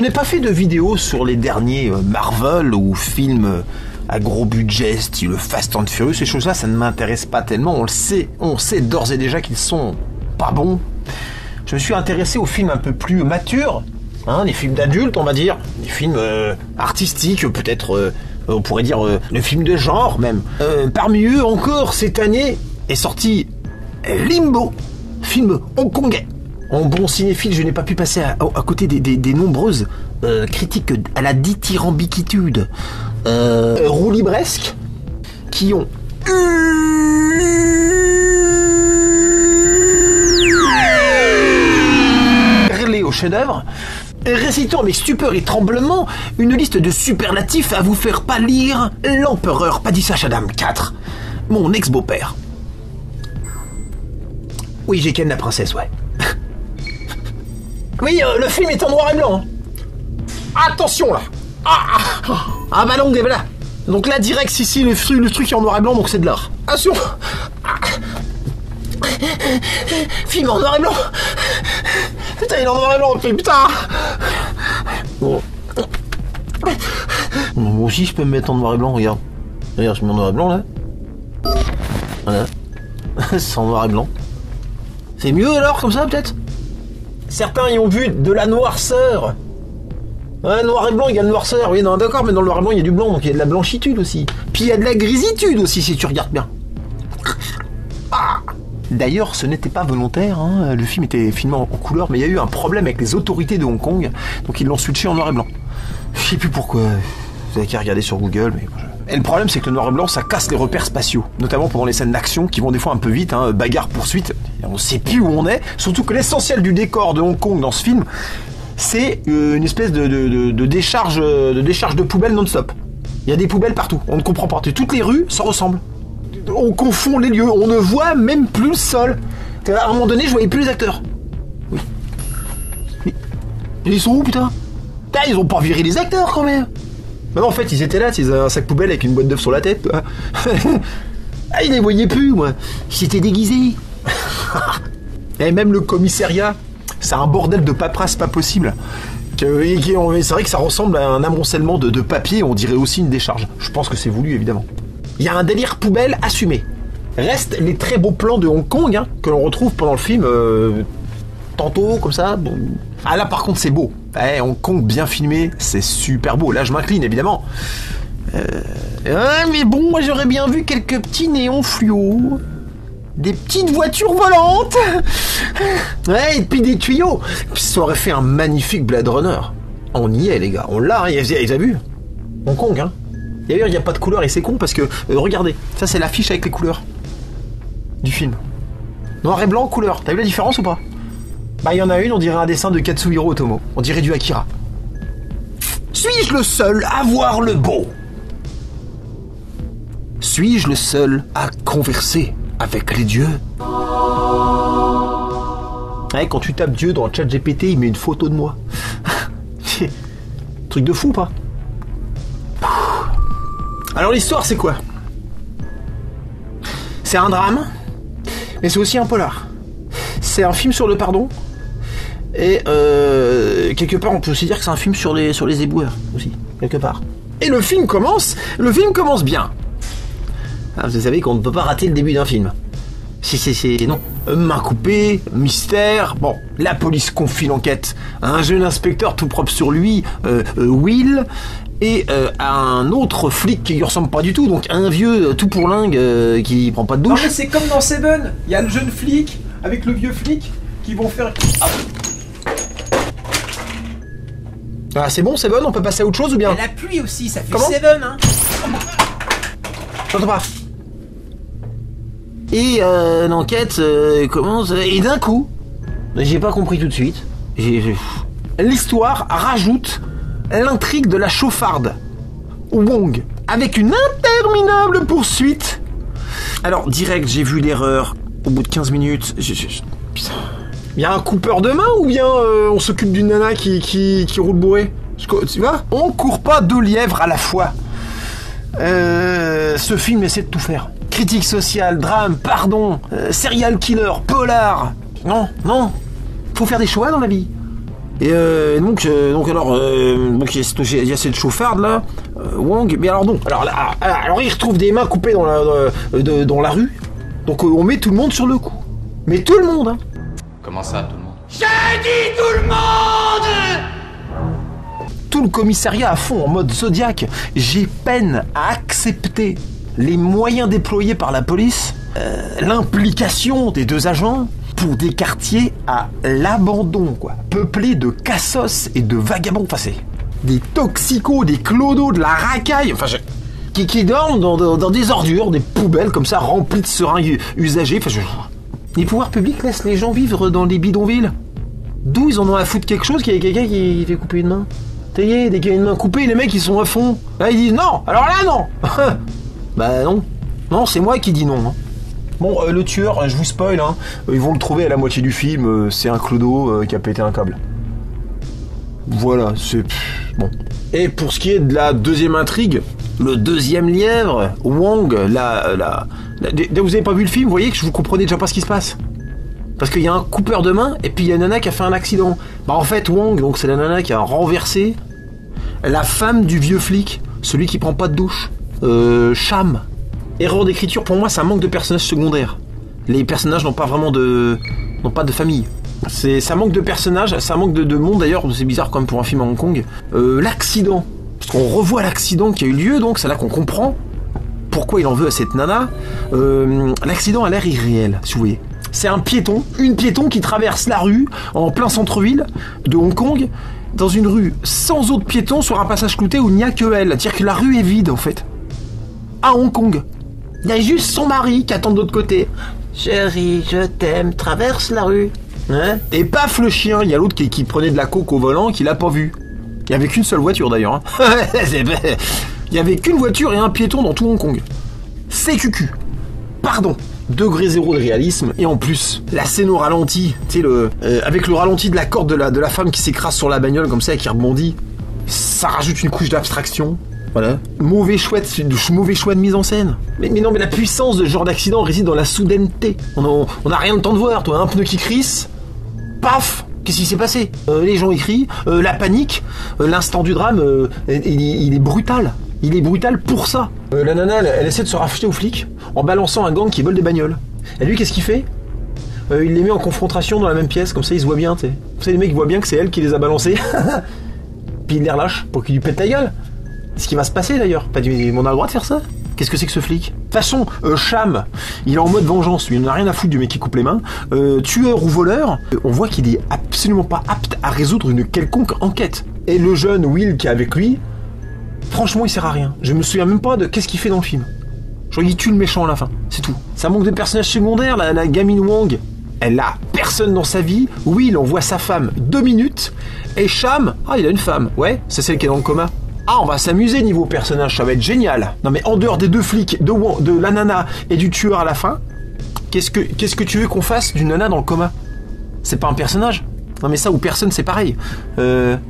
n'ai pas fait de vidéo sur les derniers Marvel ou films à gros budget, style Fast and Furious, ces choses-là, ça ne m'intéresse pas tellement. On sait d'ores et déjà qu'ils sont pas bons. Je me suis intéressé aux films un peu plus matures, hein, les films d'adultes, on va dire, des films artistiques, peut-être, on pourrait dire, le film de genre même. Parmi eux, encore cette année, est sorti Limbo, film hongkongais. En bon cinéphile, je n'ai pas pu passer à côté des nombreuses critiques à la dithyrambicitude roulibresque qui ont hurlé au chef-d'œuvre, récitant avec stupeur et tremblement une liste de superlatifs à vous faire pâlir l'empereur Padishah Shaddam IV, mon ex-beau-père. Oui, j'ai ken la princesse, ouais. Oui, le film est en noir et blanc. Attention là. Ah bah non, voilà. Donc là, direct, ici, le truc est en noir et blanc, donc c'est de l'art. Attention. Film en noir et blanc. Putain, il est en noir et blanc, putain. Bon. Moi aussi, je peux me mettre en noir et blanc, regarde. Regarde, je me mets en noir et blanc, là. Voilà. C'est en noir et blanc. C'est mieux alors, comme ça, peut-être? Certains y ont vu de la noirceur. Ouais, noir et blanc égale noirceur. Oui, non, d'accord, mais dans le noir et blanc, il y a du blanc, donc il y a de la blanchitude aussi. Puis il y a de la grisitude aussi, si tu regardes bien. Ah. D'ailleurs, ce n'était pas volontaire, hein. Le film était filmé en couleur, mais il y a eu un problème avec les autorités de Hong Kong, donc ils l'ont switché en noir et blanc. Je sais plus pourquoi, vous avez qu'à regarder sur Google, mais... Et le problème, c'est que le noir et blanc, ça casse les repères spatiaux, notamment pendant les scènes d'action qui vont des fois un peu vite, hein, bagarre-poursuite, on sait plus où on est, surtout que l'essentiel du décor de Hong Kong dans ce film, c'est une espèce de décharge de poubelles non-stop. Il y a des poubelles partout, on ne comprend pas. Toutes les rues se ressemblent. On confond les lieux, on ne voit même plus le sol. À un moment donné, je voyais plus les acteurs. Oui. Mais ils sont où, putain? Ils ont pas viré les acteurs, quand même. Bah non, en fait, ils étaient là, ils avaient un sac poubelle avec une boîte d'œufs sur la tête. Ah, ils les voyaient plus, moi. Ils étaient déguisés. Et même le commissariat, c'est un bordel de paperasse pas possible. C'est vrai que ça ressemble à un amoncellement de papier, on dirait aussi une décharge. Je pense que c'est voulu, évidemment. Il y a un délire poubelle assumé. Restent les très beaux plans de Hong Kong, hein, que l'on retrouve pendant le film, tantôt, comme ça. Bon. Ah là, par contre, c'est beau. Hong Kong bien filmé, c'est super beau. Là, je m'incline, évidemment. Mais bon, moi, j'aurais bien vu quelques petits néons fluo. Des petites voitures volantes. Ouais, et puis des tuyaux. Puis ça aurait fait un magnifique Blade Runner. On y est, les gars. On l'a, hein, ils avaient vu. Hong Kong, hein. D'ailleurs, il n'y a pas de couleur et c'est con parce que, regardez, ça c'est l'affiche avec les couleurs du film. Noir et blanc, couleur. T'as vu la différence ou pas? Bah, il y en a une, on dirait un dessin de Katsuhiro Otomo. On dirait du Akira. Suis-je le seul à voir le beau? Suis-je le seul à converser avec les dieux? Ouais, quand tu tapes Dieu dans le chat GPT, il met une photo de moi. Truc de fou, pas? Alors l'histoire, c'est quoi? C'est un drame, mais c'est aussi un polar. C'est un film sur le pardon, et quelque part, on peut aussi dire que c'est un film sur les éboueurs, aussi, quelque part. Et le film commence bien. Ah, vous savez qu'on ne peut pas rater le début d'un film. Non. Main coupée, mystère, bon, la police confie l'enquête à un jeune inspecteur tout propre sur lui, Will, et à un autre flic qui lui ressemble pas du tout, donc un vieux tout pourlingue qui prend pas de douche. Non mais c'est comme dans Seven, il y a le jeune flic avec le vieux flic qui vont faire... Ah, c'est bon, Seven, on peut passer à autre chose ou bien? Et la pluie aussi, ça fait Comment? Seven, hein. J'entends pas. Et l'enquête commence, et d'un coup, j'ai pas compris tout de suite, l'histoire rajoute l'intrigue de la chauffarde Wong, avec une interminable poursuite. Alors, direct, j'ai vu l'erreur, au bout de 15 minutes, putain. Il y a un coupeur de main ou bien on s'occupe d'une nana qui roule bourré? Tu vois? On court pas deux lièvres à la fois. Ce film essaie de tout faire. Critique sociale, drame, pardon, serial killer, polar. Non. Faut faire des choix dans la vie. Et donc il y a cette chauffarde là, Wong. Mais alors non. Alors il retrouve des mains coupées dans la rue. Donc on met tout le monde sur le coup. Mais tout le monde, hein. Comment ça, tout le monde? J'ai dit tout le monde! Tout le commissariat à fond en mode Zodiac. J'ai peine à accepter les moyens déployés par la police, l'implication des deux agents pour des quartiers à l'abandon, quoi. Peuplés de cassos et de vagabonds. Enfin, c'est des toxicos, des clodos, de la racaille. Enfin, qui dorment dans des ordures, des poubelles comme ça, remplies de seringues usagées. Enfin, les pouvoirs publics laissent les gens vivre dans les bidonvilles. D'où ils en ont à foutre quelque chose qu'il y a quelqu'un qui fait couper une main. Dès qu'il y a une main coupée, les mecs ils sont à fond. Là ils disent non, alors là non. Bah non. Non, c'est moi qui dis non. Hein. Bon, le tueur, je vous spoil, hein, ils vont le trouver à la moitié du film, c'est un clodo qui a pété un câble. Voilà, c'est... Bon. Et pour ce qui est de la deuxième intrigue, le deuxième lièvre, Wong, vous avez pas vu le film, vous voyez que je vous comprenais déjà pas ce qui se passe. Parce qu'il y a un coupeur de main, et puis il y a une nana qui a fait un accident. Bah en fait, Wong, donc c'est la nana qui a renversé la femme du vieux flic, celui qui prend pas de douche. Cham. Erreur d'écriture, pour moi, ça manque de personnages secondaires. Les personnages n'ont pas de famille. Ça manque de personnages, ça manque de monde d'ailleurs, c'est bizarre quand même pour un film à Hong Kong. L'accident, parce qu'on revoit l'accident qui a eu lieu, donc c'est là qu'on comprend pourquoi il en veut à cette nana. L'accident a l'air irréel, si vous voyez. C'est une piéton qui traverse la rue en plein centre-ville de Hong Kong, dans une rue sans autres piétons sur un passage clouté où il n'y a que elle. C'est-à-dire que la rue est vide en fait. À Hong Kong. Il y a juste son mari qui attend de l'autre côté. Chérie, je t'aime, traverse la rue. Hein? Et paf le chien, il y a l'autre qui prenait de la coke au volant, qui l'a pas vu. Il y avait qu'une seule voiture d'ailleurs. Hein. Il y avait qu'une voiture et un piéton dans tout Hong Kong. CQQ. Pardon. Degré zéro de réalisme. Et en plus, la scène au ralenti, tu sais, avec le ralenti de la corde de la femme qui s'écrase sur la bagnole comme ça et qui rebondit, ça rajoute une couche d'abstraction. Voilà. Mauvais choix de mise en scène. Mais non, mais la puissance de ce genre d'accident réside dans la soudaineté. On n'a rien le temps de voir, toi. Un pneu qui crisse, paf, qu'est-ce qui s'est passé? Les gens écrient, la panique, l'instant du drame, il est brutal. Il est brutal pour ça. La nana, elle essaie de se racheter aux flics en balançant un gang qui vole des bagnoles. Et lui, qu'est-ce qu'il fait? Il les met en confrontation dans la même pièce, comme ça ils se voient bien, tu sais. Comme ça les mecs voient bien que c'est elle qui les a balancés. Puis il les relâche pour qu'il lui pète la gueule. C'est ce qui va se passer d'ailleurs. On a le droit de faire ça? Qu'est-ce que c'est que ce flic? De toute façon, Cham, il est en mode vengeance, lui, il n'en a rien à foutre du mec qui coupe les mains. Tueur ou voleur, on voit qu'il est absolument pas apte à résoudre une quelconque enquête. Et le jeune Will qui est avec lui, franchement, il sert à rien. Je me souviens même pas de qu'est-ce qu'il fait dans le film. Genre, il tue le méchant à la fin, c'est tout. Ça manque de personnages secondaires, la gamine Wong. Elle a personne dans sa vie. Will envoie sa femme 2 minutes. Et Cham, il a une femme. Ouais, c'est celle qui est dans le coma. On va s'amuser niveau personnage, ça va être génial. Non mais en dehors des deux flics, de la nana et du tueur à la fin, qu'est-ce que tu veux qu'on fasse d'une nana dans le coma? C'est pas un personnage? Non mais ça ou personne c'est pareil.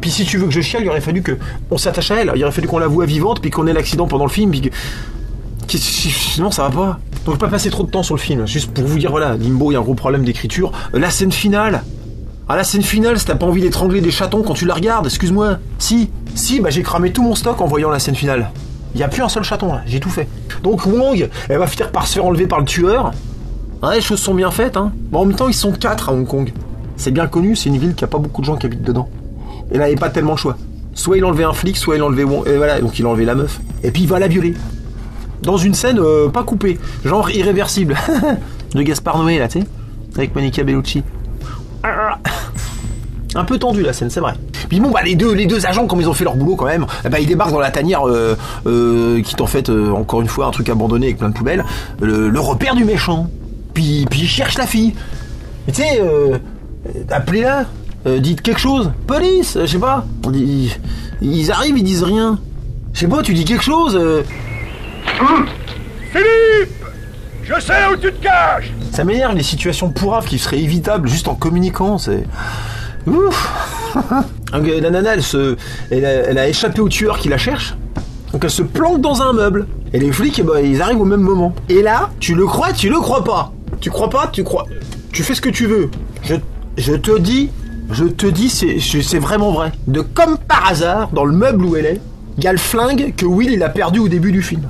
Puis si tu veux que je chiale, il aurait fallu qu'on s'attache à elle. Il aurait fallu qu'on la voie vivante, puis qu'on ait l'accident pendant le film, puis que... Non ça va pas. Donc je vais pas passer trop de temps sur le film, juste pour vous dire voilà, Limbo, il y a un gros problème d'écriture. La scène finale. La scène finale, si t'as pas envie d'étrangler des chatons quand tu la regardes, excuse-moi. Si, bah j'ai cramé tout mon stock en voyant la scène finale. Il y a plus un seul chaton là, j'ai tout fait. Donc Wong, elle va finir par se faire enlever par le tueur. Ouais, les choses sont bien faites, hein. Bon, en même temps, ils sont 4 à Hong Kong. C'est bien connu, c'est une ville qui a pas beaucoup de gens qui habitent dedans. Et là, il n'y avait pas tellement le choix. Soit il enlevait un flic, soit il enlevait Wong. Et voilà, donc il a enlevé la meuf. Et puis il va la violer. Dans une scène pas coupée, genre irréversible. De Gaspard Noé là, tu sais, avec Monica Bellucci. Un peu tendu la scène, c'est vrai. Puis bon, les deux agents, comme ils ont fait leur boulot quand même, ils débarquent dans la tanière qui est en fait, encore une fois, un truc abandonné avec plein de poubelles, le repère du méchant. Puis ils cherchent la fille. Et tu sais, appelez-la, dites quelque chose. Police, je sais pas. Ils arrivent, ils disent rien. Je sais pas, tu dis quelque chose. Philippe, je sais où tu te caches. Ça m'énerve les situations pourraves qui seraient évitables juste en communiquant, c'est... Ouf. La nana, elle a échappé au tueur qui la cherche, donc elle se planque dans un meuble. Et les flics, ils arrivent au même moment. Et là, tu le crois, tu le crois pas. Tu crois pas, tu crois... Tu fais ce que tu veux. Je te dis, Je te dis, c'est vraiment vrai. De comme par hasard, dans le meuble où elle est, il y a le flingue que Will il a perdu au début du film.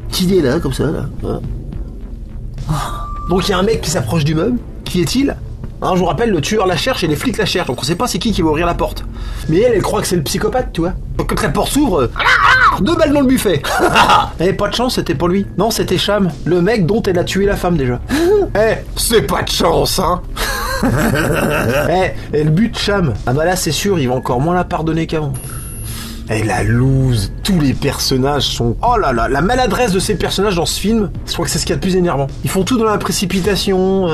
Qui est là, comme ça, là. Voilà. Donc il y a un mec qui s'approche du meuble. Qui est-il? Je vous rappelle, le tueur la cherche et les flics la cherchent, donc on sait pas c'est qui va ouvrir la porte. Mais elle croit que c'est le psychopathe, tu vois. Donc quand la porte s'ouvre, 2 balles dans le buffet. Eh, pas de chance, c'était pas lui. Non, c'était Cham, le mec dont elle a tué la femme déjà. C'est pas de chance, hein. Et le but, Cham. Ah bah là, c'est sûr, il va encore moins la pardonner qu'avant. Et la loose, tous les personnages sont... Oh là là, la maladresse de ces personnages dans ce film, je crois que c'est ce qu'il y a de plus énervant. Ils font tout dans la précipitation.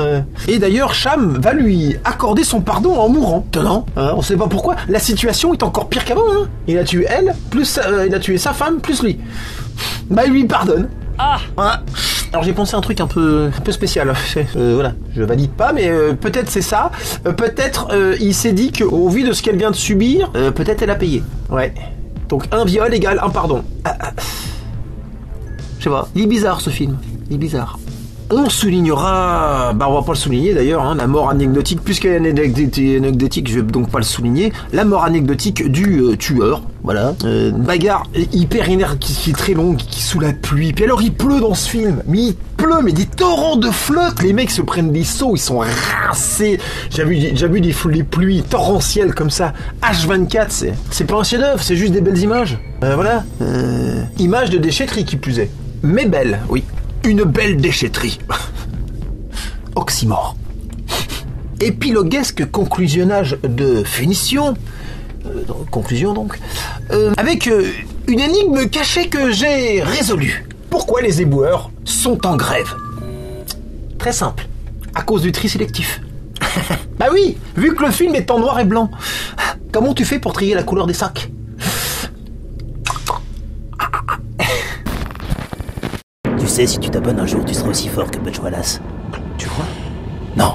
Et d'ailleurs, Cham va lui accorder son pardon en mourant. Tenant, on sait pas pourquoi. La situation est encore pire qu'avant. Hein. Il a tué elle, plus il a tué sa femme, plus lui. Bah il lui pardonne. Voilà. Alors j'ai pensé à un truc un peu spécial. Voilà, je valide pas, mais peut-être c'est ça. Peut-être il s'est dit qu'au vu de ce qu'elle vient de subir, peut-être elle a payé. Ouais. Donc un viol égale un pardon. Je sais pas, il est bizarre ce film. Il est bizarre. On soulignera, on va pas le souligner d'ailleurs, hein, la mort anecdotique, puisqu'elle est anecdotique, je vais donc pas le souligner, la mort anecdotique du tueur, voilà, bagarre hyper énergique, qui est très longue, qui sous la pluie, puis alors il pleut dans ce film, mais il pleut, mais des torrents de flotte, les mecs se prennent des seaux, ils sont rincés, j'ai vu des pluies torrentielles comme ça, H24, c'est pas un chef-d'œuvre, c'est juste des belles images, voilà, images de déchetterie qui plus est, mais belles, oui. Une belle déchetterie. Oxymore. Épiloguesque conclusionnage de finition. Conclusion donc. Avec une énigme cachée que j'ai résolue. Pourquoi les éboueurs sont en grève? Très simple. À cause du tri sélectif. Bah oui, vu que le film est en noir et blanc. Comment tu fais pour trier la couleur des sacs? Tu sais, si tu t'abonnes un jour, tu seras aussi fort que Butch Wallace. Tu vois? Non.